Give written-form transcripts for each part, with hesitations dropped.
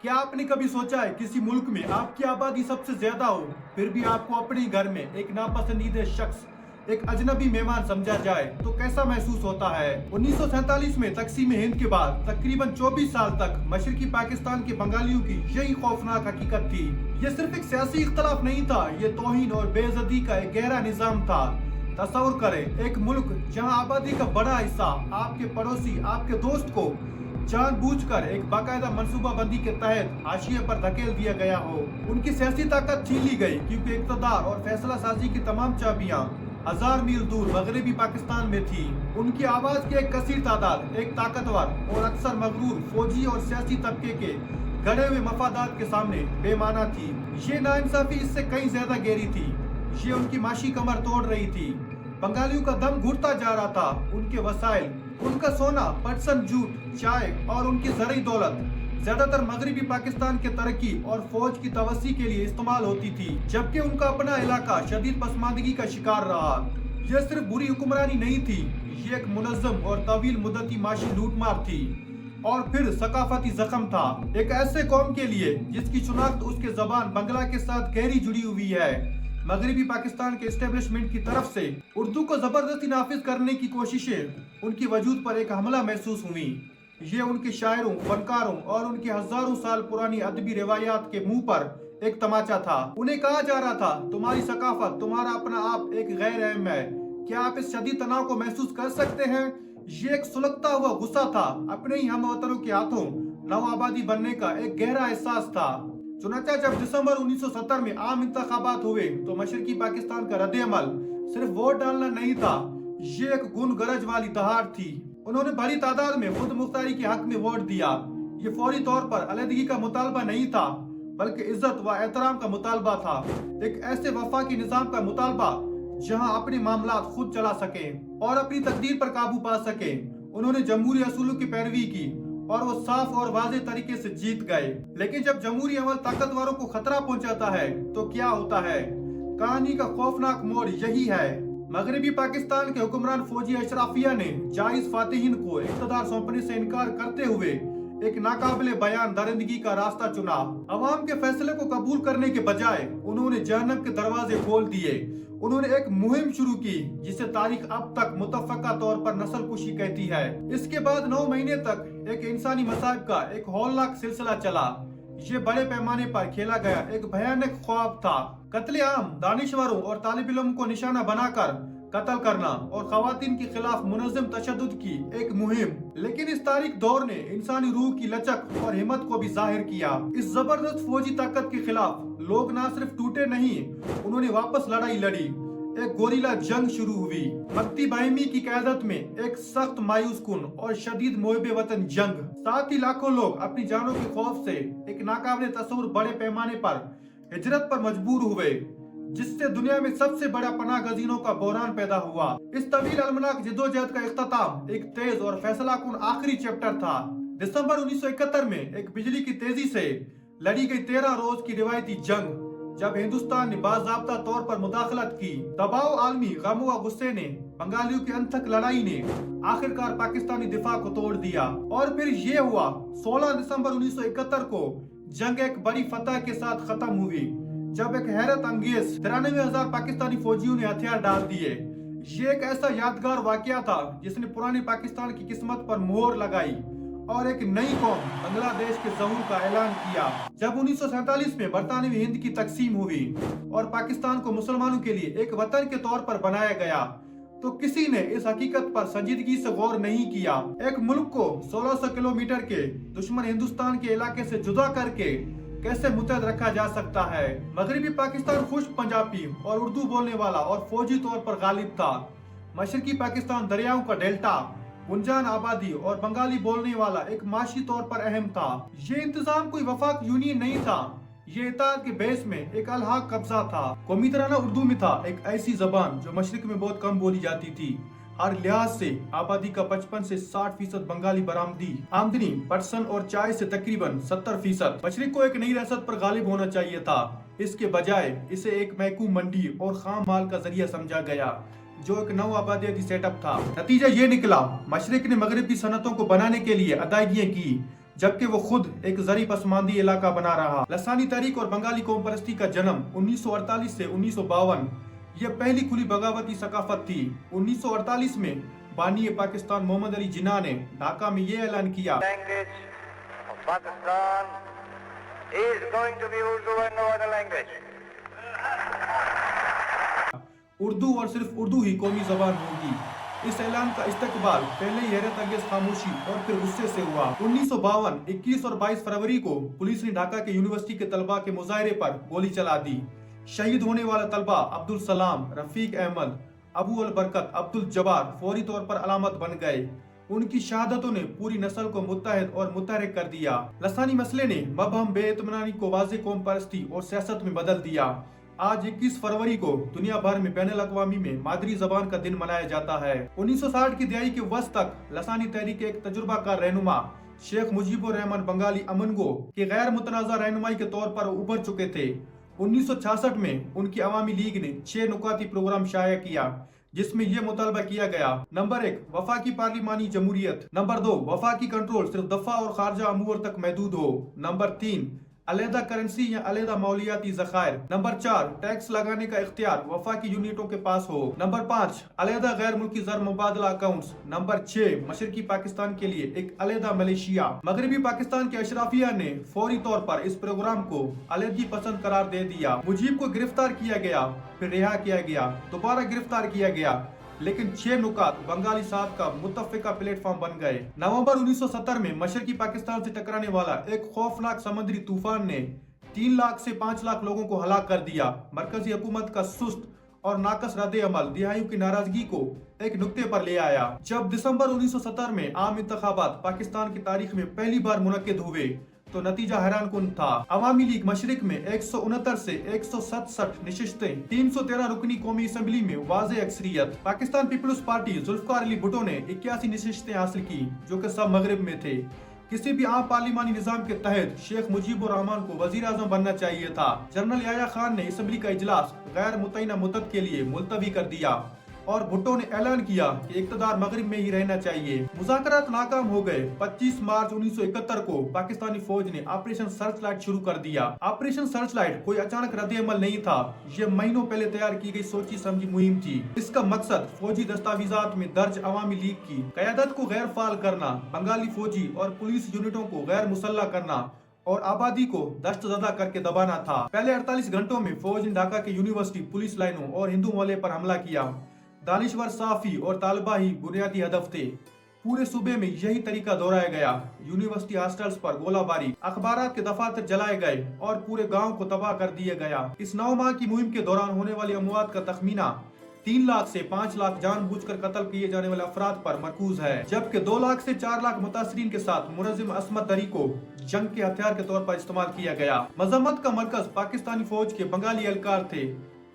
क्या आपने कभी सोचा है किसी मुल्क में आपकी आबादी सबसे ज्यादा हो, फिर भी आपको अपने ही घर में एक नापसंदीदा शख्स, एक अजनबी मेहमान समझा जाए तो कैसा महसूस होता है। 1947 में तकसीम हिंद के बाद तकरीबन 24 साल तक मशरकी पाकिस्तान के बंगालियों की यही खौफनाक हकीकत थी। ये सिर्फ एक सियासी इख्तलाफ नहीं था, ये तौहीन और बेइज्जती का एक गहरा निजाम था। तस्वर करें, एक मुल्क जहां आबादी का बड़ा हिस्सा आपके पड़ोसी, आपके दोस्त को जानबूझकर एक बाकायदा मनसूबा बंदी के तहत हाशिए पर धकेल दिया गया हो। उनकी सियासी ताकत छीन ली गई क्योंकि इक़्तिदार और फैसला साजी की तमाम चाबियां हजार मील दूर मगरबी पाकिस्तान में थी। उनकी आवाज की एक कसीर तादाद एक ताकतवर और अक्सर मगरूर फौजी और सियासी तबके के गढ़े हुए मफादात के सामने बेमाना थी। ये नाइंसाफी इससे कहीं ज्यादा गहरी थी। ये उनकी माशी कमर तोड़ रही थी। बंगालियों का दम घुटता जा रहा था। उनके वसाइल, उनका सोना, पटसन जूट, चाय और उनकी ज़रई दौलत ज्यादातर मगरबी पाकिस्तान के तरक्की और फौज की तवस्सी के लिए इस्तेमाल होती थी, जबकि उनका अपना इलाका शदीद पसमानदगी का शिकार रहा। यह सिर्फ बुरी हुक्मरानी नहीं थी, ये एक मुनज़्ज़म और तवील मुद्दती माशी लूटमार थी और फिर सकाफती जख्म था, एक ऐसे कौम के लिए जिसकी शुनाख्त उसके ज़बान बंगला के साथ गहरी जुड़ी हुई है। मगरबी पाकिस्तान के एस्टेब्लिशमेंट की तरफ से उर्दू को जबरदस्ती नाफिज करने की कोशिशें उनकी वजूद पर एक हमला महसूस हुई। ये उनके शायरों, फनकारों और उनकी हजारों साल पुरानी अदबी रिवायात के मुंह पर एक तमाचा था। उन्हें कहा जा रहा था, तुम्हारी सकाफत, तुम्हारा अपना आप एक गैर अहम है। क्या आप इस शदीद तनाव को महसूस कर सकते हैं? ये एक सुलगता हुआ गुस्सा था, अपने ही हमवतनों के हाथों नव आबादी बनने का एक गहरा एहसास था। चुनाचा जब दिसंबर 1970 में आम इंतखाबात हुए तो मशरकी पाकिस्तान का रद्द-ए-अमल सिर्फ वोट डालना नहीं था, ये एक गुन गरज वाली दहाड़ थी। उन्होंने बड़ी तादाद में खुद मुख्तारी के हक में वोट दिया। ये फौरी तौर पर अलहदगी का मुतालबा नहीं था, बल्कि इज्जत व एहतराम का मुतालबा था। एक ऐसे वफाकी निजाम का मुतालबा जहां अपने मामलात खुद चला सके और अपनी तकदीर पर काबू पा सके। उन्होंने जमहूरी असूलों की पैरवी की और वो साफ और वाज़े तरीके से जीत गए। लेकिन जब जमहूरी अमल ताकतवरों को खतरा पहुंचाता है तो क्या होता है? कहानी का खौफनाक मोड़ यही है। मगरबी पाकिस्तान के हुक्मरान फौजी अशराफिया ने जायज फातिहीन को इक़्तिदार सौंपने से इनकार करते हुए एक नाकाबिले बयान दरिंदगी का रास्ता चुना। अवाम के फैसले को कबूल करने के बजाय उन्होंने जहन्नम के दरवाजे खोल दिए। उन्होंने एक मुहिम शुरू की जिसे तारीख अब तक मुतफ़क्का तौर पर नस्ल कुशी कहती है। इसके बाद 9 महीने तक एक इंसानी मसाइब का एक हौलनाक सिलसिला चला। ये बड़े पैमाने पर खेला गया एक भयानक ख्वाब था। कत्ले-आम, दानिशवरों और तालिब इल्म को निशाना बनाकर कत्ल करना और खवातीन के खिलाफ मुनज़्ज़म तशद्दुद की एक मुहिम। लेकिन इस तारीख दौर ने इंसानी रूह की लचक और हिम्मत को भी जाहिर किया। इस जबरदस्त फौजी ताकत के खिलाफ लोग न सिर्फ टूटे नहीं, उन्होंने वापस लड़ाई लड़ी। एक गोरिल्ला जंग शुरू हुई। मक्ती बाहिमी की क़यादत में एक सख्त मायूस कुन और शदीद मुहिब वतन जंग। साथ ही लाखों लोग अपनी जानों के खौफ से एक नाकाबिले तस्वुर बड़े पैमाने पर हिजरत पर मजबूर हुए, जिससे दुनिया में सबसे बड़ा पनाह गजीनों का बहरान पैदा हुआ। इस तवील अलमनाक जद्दोजहद का इख्तिताम एक तेज और फैसला कुन आखिरी चैप्टर था। दिसंबर 1971 में एक बिजली की तेजी से लड़ी गई 13 रोज की रिवायती जंग, जब हिंदुस्तान ने बाज़ाब्ता तौर पर मुदाखलत की। दबाव, आलमी गम व गुस्से ने, बंगालियों की अनथक लड़ाई ने आखिरकार पाकिस्तानी दिफा को तोड़ दिया। और फिर ये हुआ, 16 दिसंबर 1971 को जंग एक बड़ी फतह के साथ खत्म हुई, जब एक हैरत अंगेज 93,000 पाकिस्तानी फौजियों ने हथियार डाल दिए। ये एक ऐसा यादगार वाकया था जिसने पुराने पाकिस्तान की किस्मत पर मोहर लगाई और एक नई कौम बांग्लादेश के ज़हूर का ऐलान किया। जब 1947 में बरतानवी हिंद की तकसीम हुई और पाकिस्तान को मुसलमानों के लिए एक वतन के तौर पर बनाया गया, तो किसी ने इस हकीकत पर संजीदगी से गौर नहीं किया। एक मुल्क को 1600 किलोमीटर के दुश्मन हिंदुस्तान के इलाके से जुदा करके कैसे मुतहद रखा जा सकता है? मगरबी पाकिस्तान खुश्क पंजाबी और उर्दू बोलने वाला और फौजी तौर पर गालिब था। मशरकी पाकिस्तान दरियाओं का डेल्टा, गुंजान आबादी और बंगाली बोलने वाला एक माशी तौर पर अहम था। ये इंतजाम कोई वफाक यूनियन नहीं था, ये इताद के बेस में एक अलहाक कब्जा था। कौमी तराना उर्दू में था, एक ऐसी जबान जो मशरिक में बहुत कम बोली जाती थी। हर लिहाज से आबादी का 55 से 60% बंगाली बरामदी आमदनी, पटसन और चाय से तकरीबन 70%। मशरिक को एक नई रियासत पर गालिब होना चाहिए था, इसके बजाय इसे एक महकूम मंडी और खाम माल का जरिया समझा गया, जो एक नव आबादियाती सेटअप था। नतीजा ये निकला, मशरिक ने मगरबी सनतों को बनाने के लिए अदायगियां की, जबकि वो खुद एक जरी पसमानदी इलाका बना रहा। लसानी तहरीक और बंगाली कौम परस्ती का जन्म 1948 से 1952, यह पहली खुली बगावती सकाफत थी। 1948 में बानी पाकिस्तान मोहम्मद अली जिन्ना ने ढाका में ये ऐलान किया, Pakistan is going to be Urdu and no other language. Urdu और सिर्फ उर्दू ही कौमी जबान होगी। इस ऐलान का इस्तकबाल पहले ही हैरत अंगेज खामोशी और फिर गुस्से से हुआ। 1952 21 और 22 फरवरी को पुलिस ने ढाका के यूनिवर्सिटी के तलबा के मुजाहरे पर गोली चला दी। शहीद होने वाला तलबा अब्दुल सलाम, रफीक अहमद, अबू अल बरकत, अब्दुल जबार फौरी तौर पर अलामत बन गए। उनकी शहादतों ने पूरी नस्ल को मुत्तहद और मुतहरिक कर दिया। लसानी मसले ने मबहम बेइत्मीनानी को वाज़े कौम परस्ती और सियासत में बदल दिया। आज 21 फरवरी को दुनिया भर में बैनुल अक़वामी में मादरी जबान का दिन मनाया जाता है। 1960 की दहाई के वस्त तक लसानी तहरीक के एक तजुर्बाकार रहनुमा शेख मुजीबुर रहमान बंगाली अमनगो के गैर मुतनाज़ा रहनुमाई के तौर पर उभर चुके थे। 1966 में उनकी अवामी लीग ने 6 नुकाती प्रोग्राम शाया किया, जिसमें यह मुतालबा किया गया, नंबर 1 वफाकी पार्लिमानी जमहूरियत, नंबर 2 वफाकी कंट्रोल सिर्फ दफा और खारजा अमूर तक महदूद हो, नंबर 3 अलहदा करेंसी या अलहदा मौलियाती ज़खायर, नंबर 4 टैक्स लगाने का इख्तियार वफाकी यूनिटों के पास हो, नंबर 5 अलहदा गैर मुल्की ज़र मुबादला अकाउंट्स, नंबर 6 मशरकी पाकिस्तान के लिए एक अलहदा मलेशिया। मगरबी पाकिस्तान के अशराफिया ने फौरी तौर पर इस प्रोग्राम को अलहदगी पसंद करार दे दिया। मुजीब को गिरफ्तार किया गया, फिर रिहा किया गया, दोबारा गिरफ्तार किया गया, लेकिन 6 नुकात बंगाली साहब का मुत्तफ़िका प्लेटफॉर्म बन गए। नवंबर 1970 में मशरकी पाकिस्तान से टकराने वाला एक खौफनाक समुद्री तूफान ने 3 लाख से 5 लाख लोगों को हलाक कर दिया। मरकजी हुकूमत का सुस्त और नाकस रद्द अमल दिहाइयों की नाराजगी को एक नुक्ते पर ले आया। जब दिसंबर 1970 में आम इंतखाबात पाकिस्तान की तारीख में पहली बार मुनक्किद हुए तो नतीजा हैरान कुन था। अवामी लीग मशरिक में 169 से 167 नशिस्तें, 313 रुकनी कौमी असम्बली में वाज़े अक्सरियत। पाकिस्तान पीपल्स पार्टी जुल्फ़िकार अली भुट्टो ने 81 नशिस्तें हासिल की, जो कि सब मगरिब में थे। किसी भी आम पार्लिमानी निजाम के तहत शेख मुजीबुर रहमान को वजीर आजम बनना चाहिए था। जनरल याया खान ने असम्बली का इजलास गैर मुतय्यना मुद्दत के लिए मुलतवी कर दिया और भुट्टो ने ऐलान किया कि इक़्तिदार मगरिब में ही रहना चाहिए। मुज़ाकरात नाकाम हो गए। 25 मार्च 1971 को पाकिस्तानी फौज ने ऑपरेशन सर्च लाइट शुरू कर दिया। ऑपरेशन सर्च लाइट कोई अचानक रद्द अमल नहीं था, ये महीनों पहले तैयार की गई सोची समझी मुहिम थी। इसका मकसद फौजी दस्तावेजात में दर्ज अवामी लीग की क़यादत को गैर फाल करना, बंगाली फौजी और पुलिस यूनिटों को गैर मुसल्लह करना और आबादी को दस्तज़दा करके दबाना था। पहले 48 घंटों में फौज ने ढाका के यूनिवर्सिटी, पुलिस लाइनों और हिंदू मोहल्ले पर हमला किया। दानिश्वर साफी और तालिबा ही बुनियादी हदफ थे। पूरे सूबे में यही तरीका दोहराया गया। यूनिवर्सिटी हॉस्टल्स पर गोलाबारी, अखबारात के दफातर जलाए गए और पूरे गांव को तबाह कर दिया गया। इस 9 माह की मुहिम के दौरान होने वाली अमवात का तखमीना 3 लाख से 5 लाख जानबूझकर कत्ल किए जाने वाले अफराद पर मरकूज है, जबकि 2 लाख से 4 लाख मुतासरीन के साथ मुनज़्ज़म असमत दरी को जंग के हथियार के तौर पर इस्तेमाल किया गया। मजम्मत का मरकज पाकिस्तानी फौज के बंगाली एहलकार थे,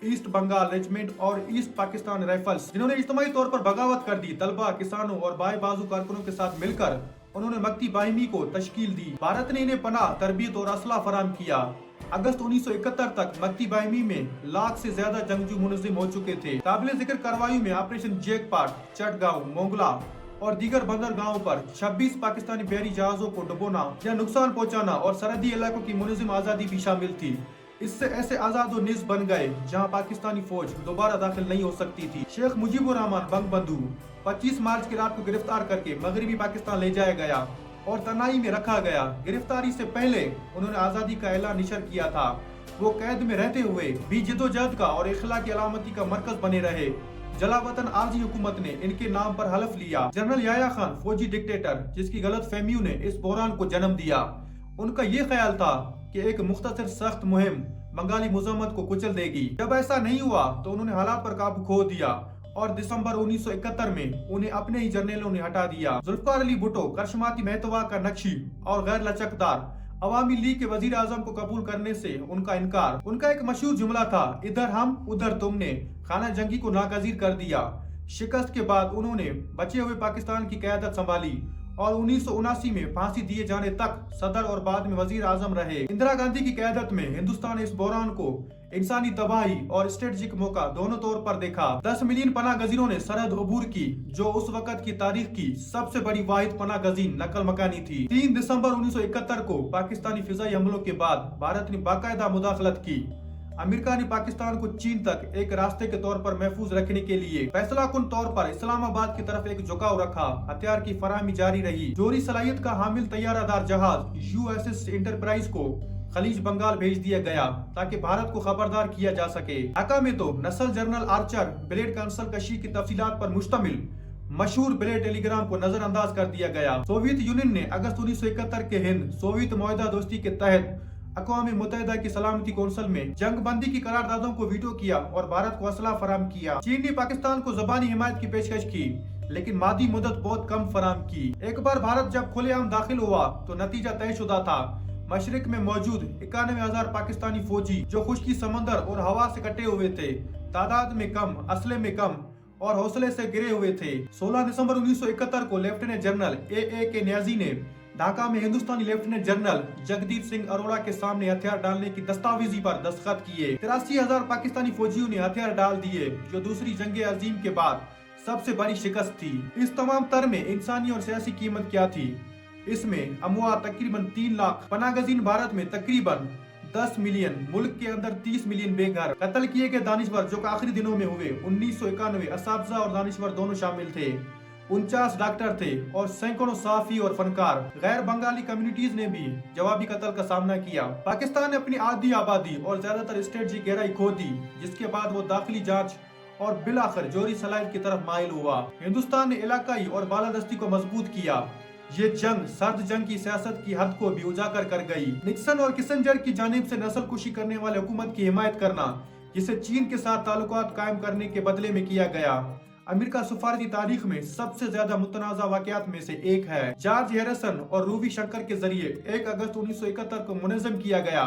ईस्ट बंगाल रेजिमेंट और ईस्ट पाकिस्तान राइफल्स, जिन्होंने इज्तिमाई तौर पर बगावत कर दी। तलबा, किसानों और बाएं बाजू कारकुनों के साथ मिलकर उन्होंने मक्ती बाहिनी को तश्कील दी। भारत ने इन्हें पनाह, तरबियत और असला फराम किया। अगस्त 1971 तक मक्ती बाहिनी में लाख से ज्यादा जंगजू मुनज़्ज़िम हो चुके थे। काबिल जिक्र कार्रवाई में ऑपरेशन जैकपॉट, चटगांव, मोंगला और दीगर बंदरगाहों पर 26 पाकिस्तानी बहरी जहाजों को डुबोना या नुकसान पहुंचाना और सरहदी इलाकों की मुनज़्ज़िम आज़ादी भी शामिल थी। इससे ऐसे आजाद और निज़ बन गए जहां पाकिस्तानी फौज दोबारा दाखिल नहीं हो सकती थी। शेख मुजीबुर रहमान बंगबंधु 25 मार्च की रात को गिरफ्तार करके मगरबी पाकिस्तान ले जाया गया और तनाई में रखा गया। गिरफ्तारी से पहले उन्होंने आज़ादी का ऐलान निशर किया था। वो कैद में रहते हुए भी जिदोजहद का और इखलाकी अलामती का मरकज बने रहे। जलावतन आरजी हुकूमत ने इनके नाम पर हलफ लिया। जनरल याया खान फौजी डिक्टेटर, जिसकी गलत फहमियों ने इस बहरान को जन्म दिया। उनका ये ख्याल था कि एक मुख्तसर सख्त मुहिम बंगाली मुज़म्मत को कुचल देगी। जब ऐसा नहीं हुआ तो उन्होंने हालात पर काबू खो दिया और दिसंबर 1971 में उन्हें अपने ही जर्नलों ने हटा दिया। जुल्फ़िकार अली भुट्टो करशमाती महतवा का नक्शी और गैर लचकदार अवामी लीग के वजीर आजम को कबूल करने से उनका इनकार। उनका एक मशहूर जुमला था, इधर हम उधर तुम, ने खाना जंगी को नागजीर कर दिया। शिकस्त के बाद उन्होंने बचे हुए पाकिस्तान की क़यादत संभाली और 1979 में फांसी दिए जाने तक सदर और बाद में वजीर आजम रहे। इंदिरा गांधी की क़यादत में हिंदुस्तान ने इस बहरान को इंसानी तबाही और स्ट्रेटेजिक मौका दोनों तौर पर देखा। 10 मिलियन पनाह गजीरों ने सरहद अबूर की, जो उस वक्त की तारीख की सबसे बड़ी वाहिद पनाह गजीन नकल मकानी थी। 3 दिसंबर 1971 को पाकिस्तानी फिजाई हमलों के बाद भारत ने बाकायदा मुदाखलत की। अमेरिका ने पाकिस्तान को चीन तक एक रास्ते के तौर पर महफूज रखने के लिए फैसला कुन तौर पर इस्लामाबाद की तरफ एक झुकाव रखा। हथियार की फराहमी जारी रही। जोरी सलाहियत का हामिल तैयारादार जहाज USS एंटरप्राइज को खलीज बंगाल भेज दिया गया ताकि भारत को खबरदार किया जा सके। ढाका में तो नस्ल जनरल आर्चर ब्लेड कंसल कशी की तफसीलात पर मुश्तमिल मशहूर ब्लेड टेलीग्राम को नजरअंदाज कर दिया गया। सोवियत यूनियन ने अगस्त 1971 के हिंद सोवियत मुआहदा दोस्ती के तहत अक़वाम मुत्तहिदा की सलामती कौंसिल में जंग बंदी की करारदादों को वीटो किया और भारत को असला फराहम किया। चीन ने पाकिस्तान को ज़बानी हिमायत की पेशकश की, लेकिन मादी मदद बहुत कम फराहम की। एक बार भारत जब खुलेआम दाखिल हुआ तो नतीजा तयशुदा था। मशरिक में मौजूद 91,000 पाकिस्तानी फौजी जो खुश्की समंदर और हवा से कटे हुए थे, तादाद में कम, असले में कम और हौसले से गिरे हुए थे। 16 दिसंबर 1971 को लेफ्टिनेंट जनरल AA के न्याजी ने ढाका में हिंदुस्तानी लेफ्टिनेंट जनरल जगदीप सिंह अरोड़ा के सामने हथियार डालने की दस्तावेजी पर दस्तखत किए। 83,000 पाकिस्तानी फौजियों ने हथियार डाल दिए, जो दूसरी जंग अजीम के बाद सबसे बड़ी शिकस्त थी। इस तमाम तर में इंसानी और सियासी कीमत क्या थी? इसमें अमवात तकरीबन 3 लाख, पनागजीन भारत में तकरीबन 10 मिलियन, मुल्क के अंदर 30 मिलियन बेघर, कत्ल किए गए दानिश्वर जो आखिरी दिनों में हुए 1991 असातिज़ा और दानिश्वर दोनों शामिल थे। 49 डॉक्टर थे और सैकड़ों साफी और फनकार। गैर बंगाली कम्युनिटीज ने भी जवाबी कत्ल का सामना किया। पाकिस्तान ने अपनी आधी आबादी और ज्यादातर स्ट्रेटजी गहराई खो दी, जिसके बाद वो दाखिली जांच और बिलाखिर जोरी सलाहियत की तरफ माइल हुआ। हिंदुस्तान ने इलाकाई और बालादस्ती को मजबूत किया। ये जंग सर्द जंग की सियासत की हद को भी उजागर कर गई। निक्सन और किसिंजर की जानिब से नस्ल कुशी करने वाले हुकूमत की हिमायत करना, जिसे चीन के साथ ताल्लुकात कायम करने के बदले में किया गया, अमेरिका सफारती तारीख में सबसे ज्यादा मुतनाज़ा वाक़यात में से एक है। जॉर्ज हैरिसन और रूबी शंकर के जरिए 1 अगस्त 1971 को मुनज़्ज़म किया गया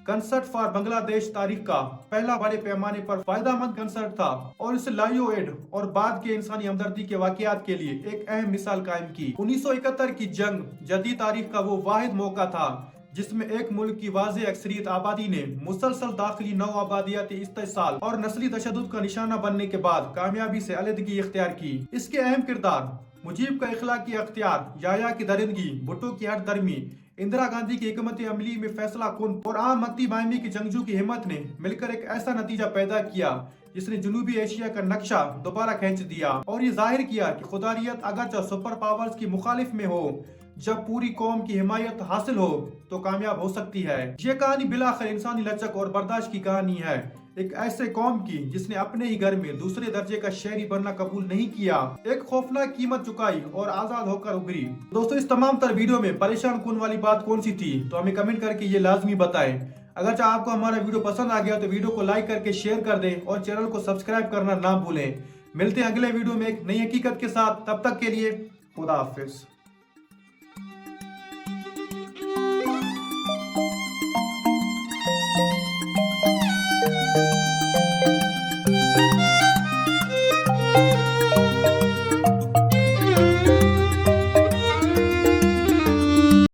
कंसर्ट फॉर बांग्लादेश तारीख का पहला बड़े पैमाने पर फायदेमंद कंसर्ट था और इस लाइयो एड और बाद के इंसानी हमदर्दी के वाक़यात के लिए एक अहम मिसाल कायम की। 1971 की जंग जदीद तारीख का वो वाहिद मौका था जिसमें एक मुल्क की वाज़ेह अक्सरियत आबादी ने मुसलसल दाखिली नौ आबादियाती इस्तेसाल और नस्ली तशद्दुद का निशाना बनने के बाद कामयाबी से अलहदगी इख्तियार की। इसके अहम किरदार मुजीब का इखलाकी अख्तियार, याया की दरिंदगी, भुट्टो की हट दर्मी, इंदिरा गांधी की हिकमत अमली में फैसला कुन और आम मक्ती बायमी की जंगजू की हिम्मत ने मिलकर एक ऐसा नतीजा पैदा किया जिसने जनूबी एशिया का नक्शा दोबारा खींच दिया और ये जाहिर किया कि खुदारियत अगरचे सुपर पावर्स की मुखालिफ में हो, जब पूरी कौम की हिमायत हासिल हो तो कामयाब हो सकती है। ये कहानी बिलाखिर इंसानी लचक और बर्दाश्त की कहानी है, एक ऐसे कौम की जिसने अपने ही घर में दूसरे दर्जे का शहरी बनना कबूल नहीं किया, एक खौफनाक कीमत चुकाई और आजाद होकर उभरी। दोस्तों, इस तमाम तर वीडियो में परेशान कौन वाली बात कौन सी थी तो हमें कमेंट करके ये लाजमी बताएं। अगर आपको हमारा वीडियो पसंद आ गया तो वीडियो को लाइक करके शेयर कर दें और चैनल को सब्सक्राइब करना ना भूलें। मिलते हैं अगले वीडियो में एक नई हकीकत के साथ, तब तक के लिए खुदा हाफिज।